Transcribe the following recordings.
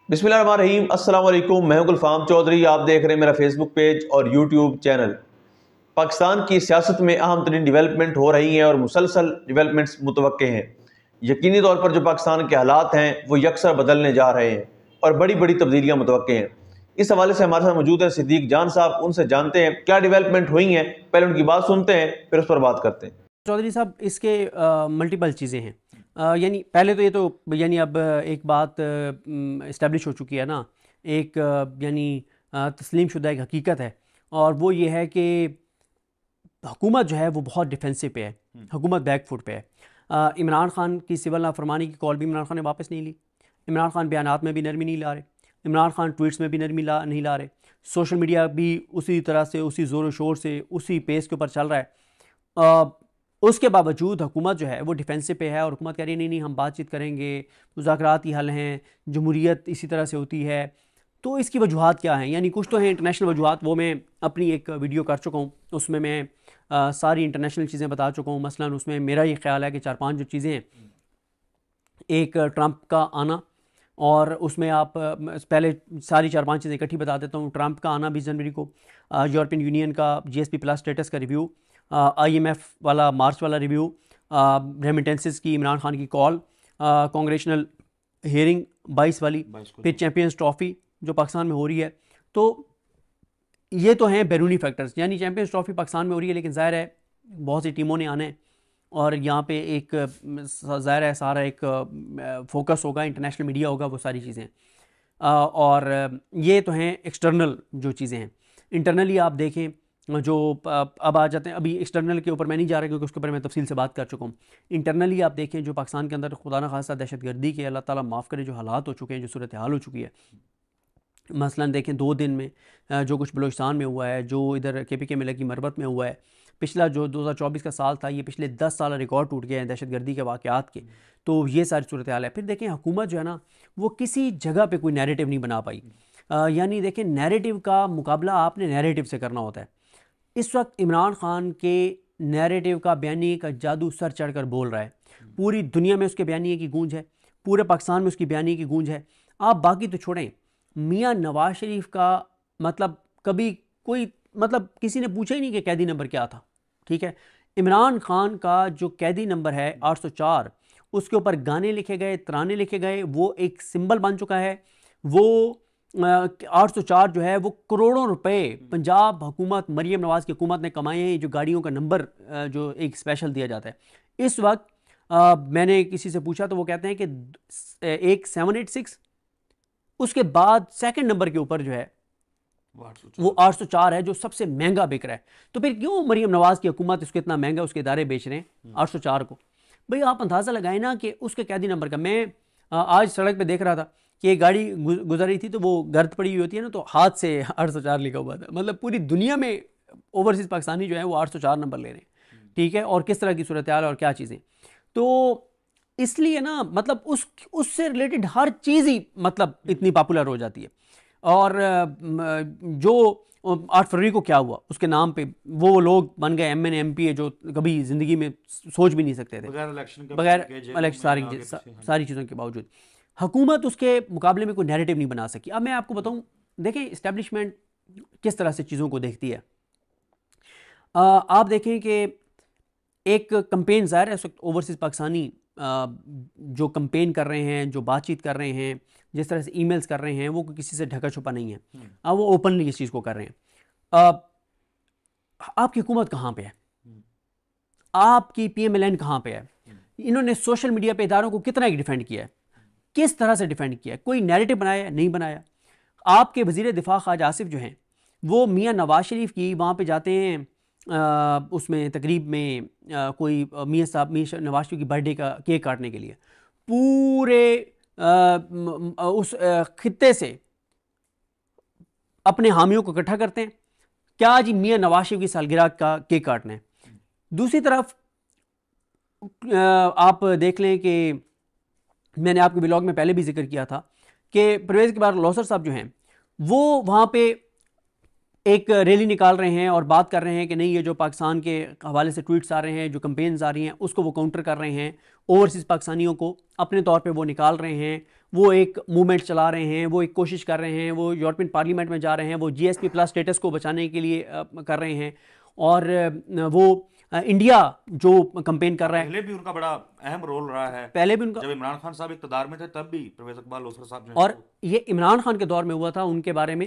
बिस्मिल्लाहिर्रहमानिर्रहीम, अस्सलाम वालेकुम। मैं हूं गुलफाम चौधरी। आप देख रहे हैं मेरा फेसबुक पेज और यूट्यूब चैनल। पाकिस्तान की सियासत में अहम तरीन डिवेलपमेंट हो रही हैं और मुसलसल डिवेलपमेंट्स मुतवक्के हैं। यकीनी तौर पर जो पाकिस्तान के हालात हैं वो यकसर बदलने जा रहे हैं और बड़ी बड़ी तब्दीलियाँ मुतवक्के हैं। इस हवाले से हमारे साथ मौजूद है सिद्दीक जान साहब। उनसे जानते हैं क्या डेवलपमेंट हुई हैं, पहले उनकी बात सुनते हैं फिर उस पर बात करते हैं। चौधरी साहब, इसके मल्टीपल चीज़ें हैं। यानी पहले तो ये तो यानी अब एक बात इस्टेब्लिश हो चुकी है ना, एक यानी तस्लीम शुदा एक हकीकत है, और वो ये है कि हुकूमत जो है वो बहुत डिफेंसिव पे है, हुकूमत बैक फुट पे है। इमरान खान की सिविल नाफरमानी की कॉल भी इमरान खान ने वापस नहीं ली। इमरान खान बयानात में भी नरमी नहीं ला रहे, इमरान खान ट्वीट्स में भी नरमी नहीं ला रहे। सोशल मीडिया भी उसी तरह से, उसी ज़ोर शोर से, उसी पेस के ऊपर चल रहा है। उसके बावजूद हुकूमत जो है वो डिफेंसिव पे है और हुकूमत कह रही है नहीं नहीं हम बातचीत करेंगे, मुज़ाकराती हल हैं, जमहूरियत इसी तरह से होती है। तो इसकी वजूहात क्या हैं? यानी कुछ तो हैं इंटरनेशनल वजूहात, वो मैं अपनी एक वीडियो कर चुका हूँ, उसमें मैं सारी इंटरनेशनल चीज़ें बता चुका हूँ। मसलन उसमें मेरा ये ख्याल है कि 4-5 जो चीज़ें हैं, एक ट्रंप का आना, और उसमें आप पहले सारी 4-5 चीज़ें इकट्ठी बता देता हूँ। ट्रंप का आना 20 जनवरी को, यूरोपियन यूनियन का GSP+ स्टेटस का रिव्यू, IMF वाला मार्च वाला रिव्यू, रेमिटेंसेस की इमरान खान की कॉल, कांग्रेशनल हियरिंग 22 वाली, फिर चैंपियंस ट्रॉफ़ी जो पाकिस्तान में हो रही है। तो ये तो हैं बैरूनी फैक्टर्स। यानी चैंपियंस ट्रॉफ़ी पाकिस्तान में हो रही है, लेकिन ज़ाहिर है बहुत सी टीमों ने आना है और यहाँ पे एक ज़ाहिर है सारा एक फोकस होगा, इंटरनेशनल मीडिया होगा, वो सारी चीज़ें। और ये तो हैं एक्सटर्नल जो चीज़ें हैं। इंटरनली आप देखें जो अब आ जाते हैं, अभी एक्सटर्नल के ऊपर मैं नहीं जा रहा क्योंकि उसके ऊपर मैं तफसील से बात कर चुका हूँ। इंटरनली आप देखें जो पाकिस्तान के अंदर खुदा न खासा दहशतगर्दी के, अल्लाह ताला माफ़ करे, जो हालात हो चुके हैं, जो सूरत हाल हो चुकी है। मसलन देखें 2 दिन में जो कुछ बलूचिस्तान में हुआ है, जो इधर KPK में लगी मरबत में हुआ है, पिछला जो 2024 का साल था, ये पिछले 10 साल रिकॉर्ड टूट गए हैं दहशतगर्दी के वाक़यात के। तो ये सारी सूरत हाल है। फिर देखें हुकूमत जो है ना, वो किसी जगह पे कोई नैरेटिव नहीं बना पाई। यानी देखें नैरेटिव का मुकाबला आपने नैरेटिव से करना होता है। इस वक्त इमरान खान के नैरेटिव का, बयानी का जादू सर चढ़ कर बोल रहा है। पूरी दुनिया में उसके बयानी की गूंज है, पूरे पाकिस्तान में उसकी बयानी की गूंज है। आप बाकी तो छोड़ें, मियाँ नवाज शरीफ का मतलब कभी कोई मतलब किसी ने पूछा ही नहीं कि कैदी नंबर क्या था। ठीक है, इमरान खान का जो कैदी नंबर है 804, उसके ऊपर गाने लिखे गए, तराने लिखे गए, वो एक सिंबल बन चुका है। वो 804 जो है वो करोड़ों रुपए पंजाब हुकूमत, मरीम नवाज की हुकूमत ने कमाए हैं। जो गाड़ियों का नंबर जो एक स्पेशल दिया जाता है इस वक्त, मैंने किसी से पूछा तो वो कहते हैं कि एक 786, उसके बाद सेकंड नंबर के ऊपर जो है वो 804 है, जो सबसे महंगा बिक रहा है। तो फिर क्यों मरीम नवाज की हुकूमत इसको इतना महंगा उसके इदारे बेच रहे हैं 804 को? भाई आप अंदाज़ा लगाए ना कि उसके कैदी नंबर का। मैं आज सड़क पे देख रहा था कि एक गाड़ी गुजर रही थी, तो वो गर्द पड़ी हुई होती है ना, तो हाथ से 804 लिखा हुआ था। मतलब पूरी दुनिया में ओवरसीज़ पाकिस्तानी जो है वो 804 नंबर ले रहे हैं। ठीक है, और किस तरह की सूरत हाल और क्या चीज़ें। तो इसलिए ना मतलब उससे रिलेटेड हर चीज़ ही मतलब इतनी पॉपुलर हो जाती है। और जो 8 फरवरी को क्या हुआ उसके नाम पे वो लोग बन गए MN MP जो कभी ज़िंदगी में सोच भी नहीं सकते थे, बगैर इलेक्शन सारी चीज़ों के बावजूद। हुकूमत उसके मुकाबले में कोई नैरेटिव नहीं बना सकी। अब मैं आपको बताऊं, देखें इस्टेब्लिशमेंट किस तरह से चीज़ों को देखती है। आप देखें कि एक कंपेन ज़ाहिर है, ओवरसीज़ पाकिस्तानी जो कंपेन कर रहे हैं, जो बातचीत कर रहे हैं, जिस तरह से ईमेल्स कर रहे हैं, वो किसी से ढका छुपा नहीं है। अब वो ओपनली इस चीज़ को कर रहे हैं। आपकी हुकूमत कहाँ पे है? आपकी PMLN कहाँ पे है? इन्होंने सोशल मीडिया पे इदारों को कितना डिफेंड किया है, किस तरह से डिफेंड किया है? कोई नैरेटिव बनाया? नहीं बनाया। आपके वज़ीर दिफा ख्वाजा आसिफ जो हैं, वो मियाँ नवाज शरीफ की वहाँ पे जाते हैं उसमें तकरीब में कोई मियाँ नवाज शरीफ की बर्थडे का केक काटने के लिए पूरे उस खित्ते से अपने हामियों को इकट्ठा करते हैं। क्या जी मियाँ नवाज शरीफ की सालगिरह का केक काटना है। दूसरी तरफ आप देख लें कि मैंने आपके ब्लॉग में पहले भी जिक्र किया था कि परवेज़ इकबाल लौसर साहब जो हैं वो वहाँ पे एक रैली निकाल रहे हैं और बात कर रहे हैं कि नहीं, ये जो पाकिस्तान के हवाले से ट्वीट्स आ रहे हैं, जो कंपेन्स आ रही हैं, उसको वो काउंटर कर रहे हैं। ओवरसीज़ पाकिस्तानियों को अपने तौर पे वो निकाल रहे हैं, वो एक मूवमेंट चला रहे हैं, वो एक कोशिश कर रहे हैं, वो यूरोपियन पार्लियामेंट में जा रहे हैं, वो GSP प्लस स्टेटस को बचाने के लिए कर रहे हैं, और वो इंडिया जो कंपेन कर रहा है। पहले भी उनका बड़ा अहम रोल रहा है, पहले भी उनका, जब इमरान खान साहब इक़्तिदार में थे तब भी परवेज़ इकबाल लोसर साहब जो और ये इमरान खान के दौर में हुआ था। उनके बारे में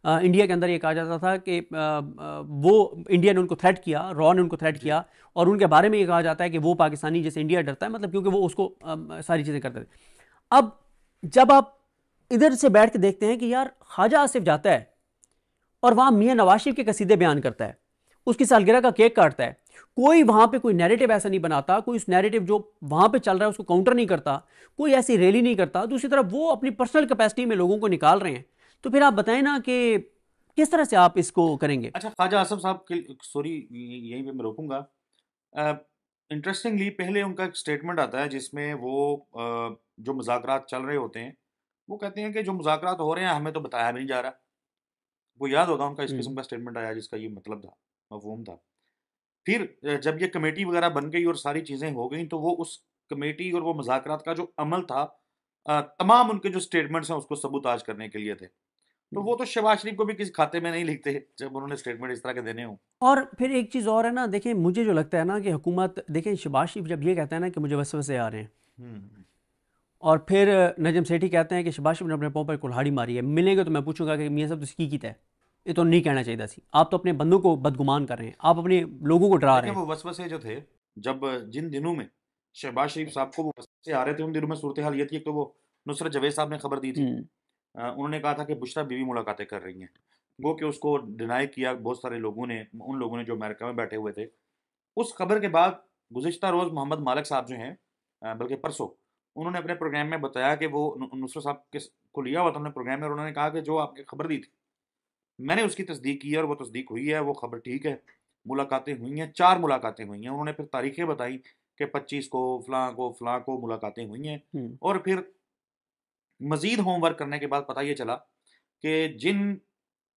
इंडिया के अंदर ये कहा जाता था कि वो इंडिया ने उनको थ्रेट किया, रॉ ने उनको थ्रेट किया, और उनके बारे में ये कहा जाता है कि वो पाकिस्तानी जैसे इंडिया डरता है, मतलब क्योंकि वो उसको सारी चीज़ें करते थे। अब जब आप इधर से बैठ के देखते हैं कि यार ख्वाजा आसिफ जाता है और वहाँ मियाँ नवाज शरीफ के कसीदे बयान करता है, उसकी सालगिरह का केक काटता है, कोई वहाँ पे कोई नैरेटिव ऐसा नहीं बनाता, कोई उस नैरेटिव जो वहाँ पे चल रहा है उसको काउंटर नहीं करता, कोई ऐसी रैली नहीं करता, दूसरी तरफ वो अपनी पर्सनल कैपेसिटी में लोगों को निकाल रहे हैं। तो फिर आप बताएं ना कि किस तरह से आप इसको करेंगे। अच्छा, ख्वाजा आसिफ साहब के, सॉरी यहीं पे मैं रोकूंगा। इंटरेस्टिंगली पहले उनका एक स्टेटमेंट आता है जिसमें वो जो मुज़ाकरात चल रहे होते हैं वो कहते हैं कि जो मुज़ाकरात हो रहे हैं हमें तो बताया भी नहीं जा रहा। वो याद होगा उनका इस किस्म का स्टेटमेंट आया जिसका ये मतलब था, मफहूम था। फिर जब ये कमेटी वगैरह बन गई और सारी चीज़ें हो गई तो वो उस कमेटी और वो मुज़ाकरात का जो अमल था, तमाम उनके जो स्टेटमेंट्स हैं उसको सबूताज करने के लिए थे। तो वो तो शहबाज शरीफ को भी किसी खाते में नहीं लिखते जब उन्होंने स्टेटमेंट इस तरह के देने हों। और फिर एक चीज़ और है ना, देखें मुझे जो लगता है ना कि हुकूमत, देखें शहबाज शरीफ जब ये कहता है ना कि मुझे वसवसे आ रहे हैं, और फिर नजम सेठी कहते हैं कि शहबाज शरीफ ने अपने पाँव पर कुल्हाड़ी मारी है, मिलेंगे तो मैं पूछूंगा कि मियाँ साहब तो की है, ये तो नहीं कहना चाहिए था। आप तो अपने बंदों को बदगुमान कर रहे हैं, आप अपने लोगों को डरा रहे हैं। वो वसवसे जो थे, जब जिन दिनों में शहबाज शरीफ साहब को वो वसवसे आ रहे थे उन दिनों में सूरत हाल ये थी कि वो नुसरत जवेद साहब ने खबर दी थी। उन्होंने कहा था कि बुशरा बीवी मुलाकातें कर रही हैं, वो कि उसको डिनाई किया बहुत सारे लोगों ने, उन लोगों ने जो अमेरिका में बैठे हुए थे। उस खबर के बाद गुज़िश्ता रोज़ मोहम्मद मालिक साहब जो हैं, बल्कि परसों, उन्होंने अपने प्रोग्राम में बताया कि वो नुसरत साहब को लिया हुआ था अपने प्रोग्राम में, और उन्होंने कहा कि जो आपने खबर दी थी मैंने उसकी तस्दीक की है और वो तस्दीक हुई है, वो खबर ठीक है, मुलाकातें हुई हैं, 4 मुलाकातें हुई हैं। उन्होंने फिर तारीखें बताई कि 25 को फ़लाँ को मुलाकातें हुई हैं। और फिर मज़ीद होमवर्क करने के बाद पता ये चला कि जिन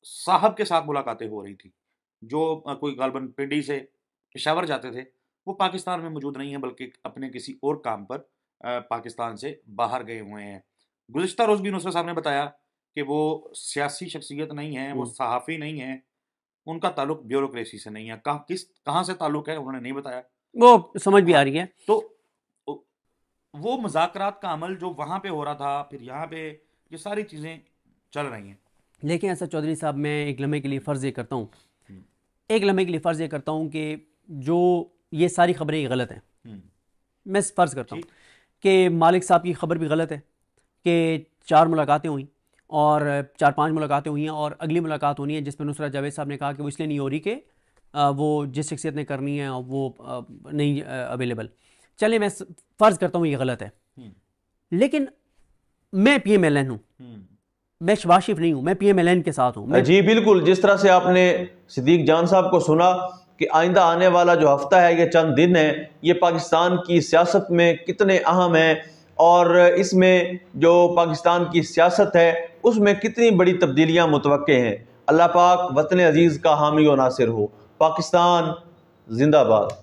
साहब के साथ मुलाकातें हो रही थी, जो कोई गालबन पिंडी से पेशावर जाते थे, वो पाकिस्तान में मौजूद नहीं है बल्कि अपने किसी और काम पर पाकिस्तान से बाहर गए हुए हैं। गुज़िश्ता रोज़ भी नुसरत साहब ने बताया कि वो सियासी शख्सियत नहीं है, वो सहाफ़ी नहीं है, उनका ताल्लुक ब्यूरोक्रेसी से नहीं है। कहाँ से ताल्लुक है उन्होंने नहीं बताया, वो समझ भी आ रही है। तो वो मुज़ाकरात का अमल जो वहाँ पे हो रहा था, फिर यहाँ पे ये सारी चीज़ें चल रही हैं। लेकिन ऐसा चौधरी साहब, मैं एक लम्हे के लिए फ़र्ज़ ये करता हूँ, एक लम्हे के लिए फ़र्ज़ ये करता हूँ कि जो ये सारी खबरें गलत हैं, मैं फ़र्ज़ करता हूँ कि मालिक साहब की खबर भी गलत है कि 4 मुलाकातें हुई और 4-5 मुलाकातें हुई हैं, और अगली मुलाकात होनी है जिसमें नुसरत जावेद साहब ने कहा कि वो इसलिए नहीं हो रही कि वो जिस शख्सियत ने करनी है वो नहीं अवेलेबल। चलिए मैं फ़र्ज़ करता हूँ ये गलत है, लेकिन मैं PMLN हूँ, मैं शहबाज शरीफ नहीं हूँ, मैं PMLN के साथ हूँ। जी बिल्कुल, जिस तरह से आपने सिद्दीक जान साहब को सुना कि आइंदा आने वाला जो हफ्ता है, ये चंद दिन है, ये पाकिस्तान की सियासत में कितने अहम हैं, और इसमें जो पाकिस्तान की सियासत है उसमें कितनी बड़ी तब्दीलियाँ मुतवक्के हैं। अल्लाह पाक वतन अजीज़ का हामी व नासिर हो। पाकिस्तान जिंदाबाद।